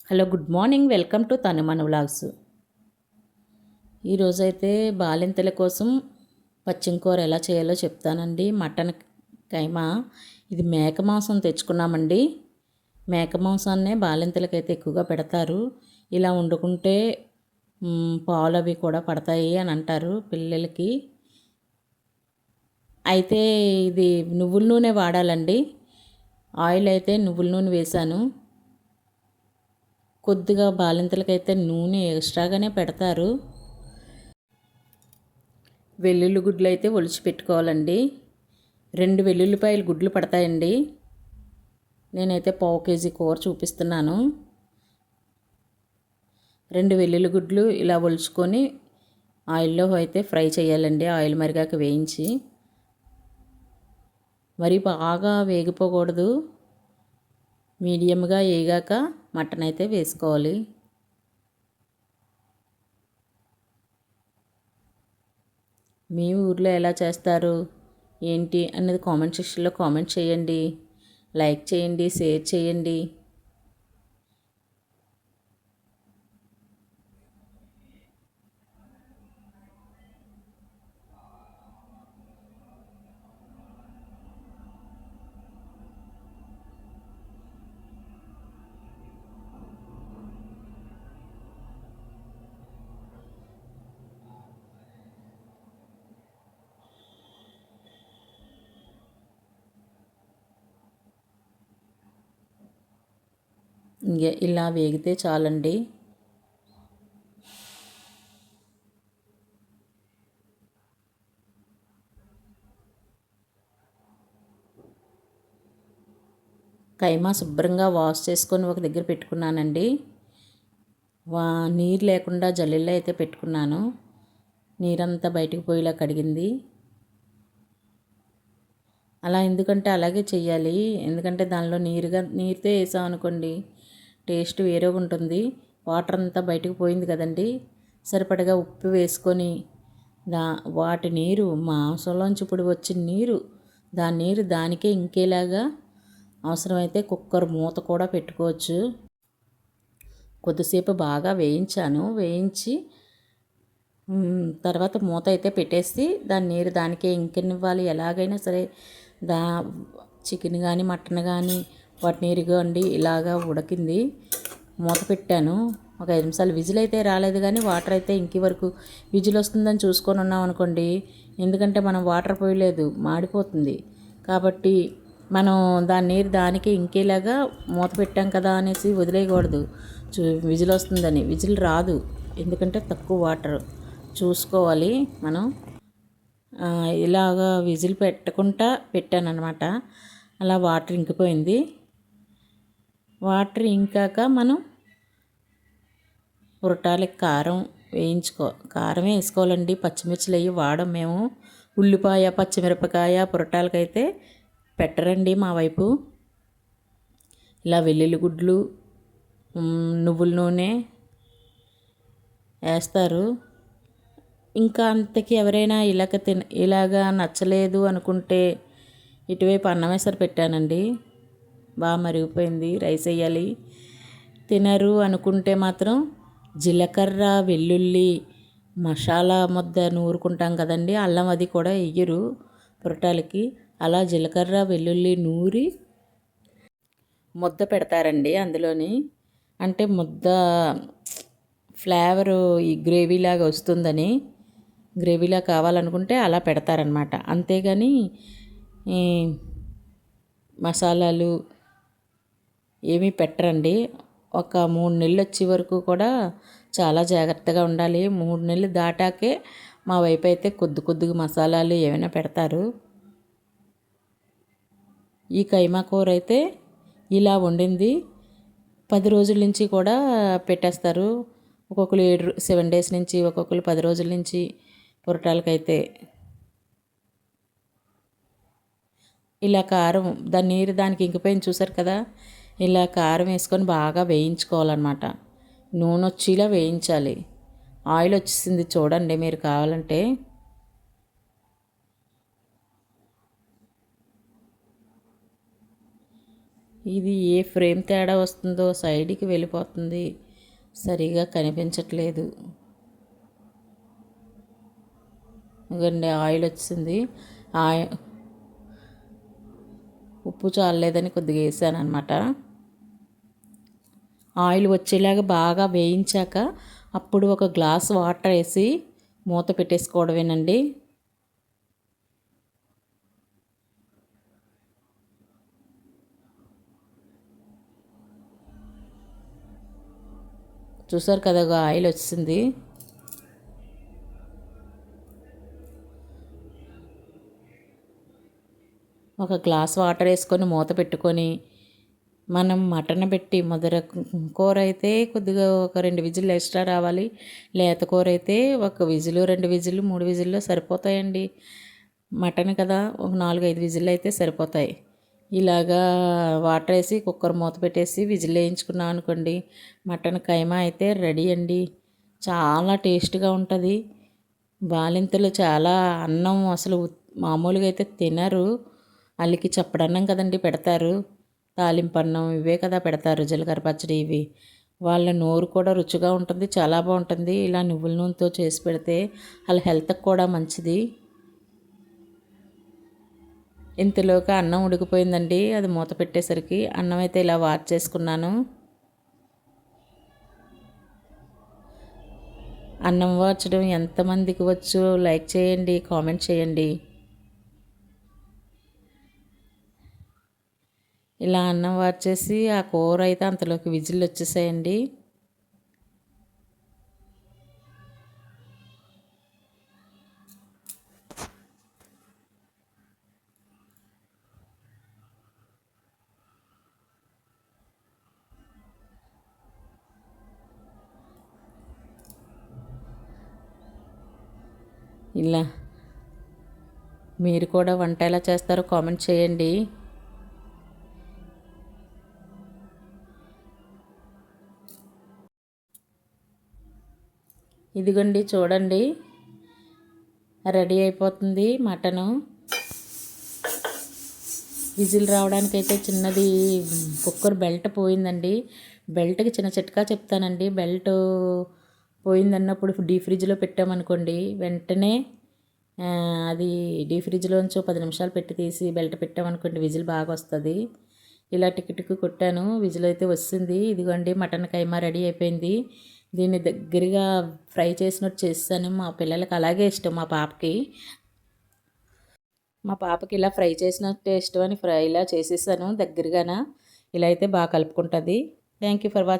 Hello, good morning. Welcome to Tanumana vlogs. ఈరోజైతే బాలింతల కోసం పచ్చిమిరపకాయ ఎలా చేయాలో చెప్తానండి. మటన్ కైమా, ఇది మేక మాంసం తెచ్చుకున్నామండి. మేక మాంసాన్నే బాలింతలకైతే ఎక్కువగా పెడతారు. ఇలా వండుకుంటే పాలు అవి కూడా పడతాయి అని అంటారు పిల్లలకి. అయితే ఇది నువ్వుల నూనె వాడాలండి. ఆయిల్ అయితే నువ్వుల నూనె వేశాను. కొద్దిగా బాలింతలకైతే నూనె ఎక్స్ట్రాగానే పెడతారు. వెల్లుల్లి గుడ్లు అయితే ఒలిచి పెట్టుకోవాలండి. 2 వెల్లుల్లిపాయలు గుడ్లు పడతాయండి. నేనైతే పావు కేజీ కూర చూపిస్తున్నాను. 2 వెల్లుల్లి గుడ్లు ఇలా ఒలుచుకొని ఆయిల్లో అయితే ఫ్రై చేయాలండి. ఆయిల్ మరిగాక వేయించి, మరి బాగా వేగిపోకూడదు. మీడియంగా వేగాక మటన్ అయితే వేసుకోవాలి. మీ ఊర్లో ఎలా చేస్తారు ఏంటి అన్నది కామెంట్ సెక్షన్లో కామెంట్ చేయండి. లైక్ చేయండి, షేర్ చేయండి. ఇలా వేగితే చాలండి. కైమా శుభ్రంగా వాష్ చేసుకొని ఒక దగ్గర పెట్టుకున్నానండి. నీరు లేకుండా జల్లెల్లో అయితే పెట్టుకున్నాను. నీరంతా బయటకు పోయేలా కడిగింది. అలా ఎందుకంటే అలాగే చెయ్యాలి. ఎందుకంటే దానిలో నీరుతో వేసాం అనుకోండి, టేస్ట్ వేరేగా ఉంటుంది. వాటర్ అంతా బయటకు పోయింది కదండి. సరిపడగా ఉప్పు వేసుకొని వాటి నీరు, మాంసంలోంచి ఇప్పుడు వచ్చిన నీరు, దాని నీరు దానికే ఇంకేలాగా అవసరమైతే కుక్కర్ మూత కూడా పెట్టుకోవచ్చు. కొద్దిసేపు బాగా వేయించి తర్వాత మూత అయితే పెట్టేసి దాని నీరు దానికే ఇంకెన్నివ్వాలి. ఎలాగైనా సరే చికెన్ కానీ మటన్ కానీ వాటి నీరుగా ఉండి ఇలాగా ఉడికింది. మూత పెట్టాను. ఒక 5 నిమిషాలు విజిల్ అయితే రాలేదు, కానీ వాటర్ అయితే ఇంకి వరకు విజిల్ వస్తుందని చూసుకొని ఉన్నాం అనుకోండి. ఎందుకంటే మనం వాటర్ పోయలేదు, మాడిపోతుంది. కాబట్టి మనం దాని నీరు దానికి ఇంకేలాగా మూత పెట్టాం కదా అనేసి వదిలేయకూడదు. విజిల్ వస్తుందని. విజిల్ రాదు, ఎందుకంటే తక్కువ వాటర్ చూసుకోవాలి మనం. ఇలాగా విజిల్ పెట్టకుండా పెట్టానన్నమాట. అలా వాటర్ ఇంకిపోయింది. వాటర్ ఇంకాక మనం పురటాలకి కారం వేసుకోవాలండి. పచ్చిమిర్చిలు అవి వాడం మేము. ఉల్లిపాయ, పచ్చిమిరపకాయ పురటాలకైతే పెట్టరండి మా వైపు. ఇలా వెల్లుల్లి గుడ్లు, నువ్వుల నూనె వేస్తారు. ఇంకా అంతకి ఎవరైనా ఇలాగా నచ్చలేదు అనుకుంటే ఇటువైపు అన్నం వేసారు పెట్టానండి. బాగా మరిగిపోయింది. రైస్ వేయాలి. తినరు అనుకుంటే మాత్రం జీలకర్ర, వెల్లుల్లి, మసాలా ముద్ద నూరుకుంటాం కదండి, అల్లం అది కూడా వేయరు పురటాలకి. అలా జీలకర్ర, వెల్లుల్లి నూరి ముద్ద పెడతారండి అందులోని. అంటే ముద్ద ఫ్లేవరు ఈ గ్రేవీలాగా వస్తుందని, గ్రేవీలా కావాలనుకుంటే అలా పెడతారనమాట. అంతేగాని మసాలాలు ఏమీ పెట్టరండి. ఒక 3 నెలలు వచ్చే వరకు కూడా చాలా జాగ్రత్తగా ఉండాలి. 3 నెలలు దాటాకే మా వైపు అయితే కొద్దిగా మసాలాలు ఏమైనా పెడతారు. ఈ కైమా కూర అయితే ఇలా వండింది 10 రోజుల నుంచి కూడా పెట్టేస్తారు. ఒక్కొక్కరు 7 డేస్ నుంచి, ఒక్కొక్కరు 10 రోజుల నుంచి పురటాలకైతే. ఇలా కారం దాని నీరు దానికి ఇంకిపోయింది చూసారు కదా. ఇలా కారం వేసుకొని బాగా వేయించుకోవాలన్నమాట. నూనె వచ్చేలా వేయించాలి. ఆయిల్ వచ్చేసింది చూడండి మీరు కావాలంటే. ఇది ఏ ఫ్రేమ్ తేడా వస్తుందో సైడ్కి వెళ్ళిపోతుంది, సరిగా కనిపించట్లేదు. ఇదిగోండి ఆయిల్ వచ్చింది. ఉప్పు చాలలేదని కొద్దిగా వేసాను అనమాట. ఆయిల్ వచ్చేలాగా బాగా వేయించాక అప్పుడు ఒక గ్లాస్ వాటర్ వేసి మూత పెట్టేసుకోవడమేనండి. చూసారు కదా ఆయిల్ వచ్చింది. ఒక గ్లాస్ వాటర్ వేసుకొని మూత పెట్టుకొని మనం మటన్ పెట్టి ముదర కూర అయితే కొద్దిగా ఒక 2 విజిల్లు ఎక్స్ట్రా రావాలి. లేత కూర అయితే ఒక విజిల్, 2 విజిల్లు, 3 విజిల్లో సరిపోతాయండి. మటన్ కదా, ఒక 4-5 విజిల్లు అయితే సరిపోతాయి. ఇలాగా వాటర్ వేసి కుక్కర్ మూత పెట్టేసి విజిల్ వేయించుకున్నాం అనుకోండి, మటన్ కైమా అయితే రెడీ అండి. చాలా టేస్ట్గా ఉంటుంది. బాలింతలు చాలా అన్నం అసలు మామూలుగా అయితే తినరు. వాళ్ళకి చప్పడన్నం కదండి పెడతారు, తాలింపు అన్నం ఇవే కదా పెడతారు, జీలకర్ర పచ్చడి ఇవి. వాళ్ళ నోరు కూడా రుచిగా ఉంటుంది, చాలా బాగుంటుంది. ఇలా నువ్వుల నూనెతో చేసి పెడితే వాళ్ళ హెల్త్కి కూడా మంచిది. ఇంతలోకి అన్నం ఉడికిపోయిందండి. అది మూత పెట్టేసరికి అన్నం అయితే ఇలా వాచ్ చేసుకున్నాను. అన్నం వార్చడం ఎంతమందికి వచ్చు లైక్ చేయండి, కామెంట్ చేయండి. ఇలా అన్నం వార్చేసి ఆ కూర అయితే అంతలోకి విజిల్ వచ్చేసాయండి. ఇలా మీరు కూడా వంట ఎలా చేస్తారో కామెంట్ చేయండి. ఇదిగోండి చూడండి, రెడీ అయిపోతుంది మటను. విజిల్ రావడానికైతే చిన్నది కుక్కర్ బెల్ట్ పోయిందండి. బెల్ట్కి చిన్న చిట్కా చెప్తానండి. బెల్ట్ పోయిందన్నప్పుడు డీప్ ఫ్రిడ్జ్లో పెట్టామనుకోండి, వెంటనే అది డీప్ ఫ్రిడ్జ్లోంచి 10 నిమిషాలు పెట్టి తీసి బెల్ట్ పెట్టామనుకోండి, విజిల్ బాగా వస్తుంది. ఇలా టిక్కు కొట్టాను, విజిల్ అయితే వస్తుంది. ఇదిగోండి మటన్ కైమా రెడీ అయిపోయింది. దీన్ని దగ్గరగా ఫ్రై చేసినట్టు చేస్తాను. మా పిల్లలకి అలాగే ఇష్టం. మా పాపకి ఇలా ఫ్రై చేసినట్టు ఇష్టం అని ఇలా చేసేసాను దగ్గరగాన. ఇలా అయితే బాగా కలుపుకుంటుంది. Thank you for watching.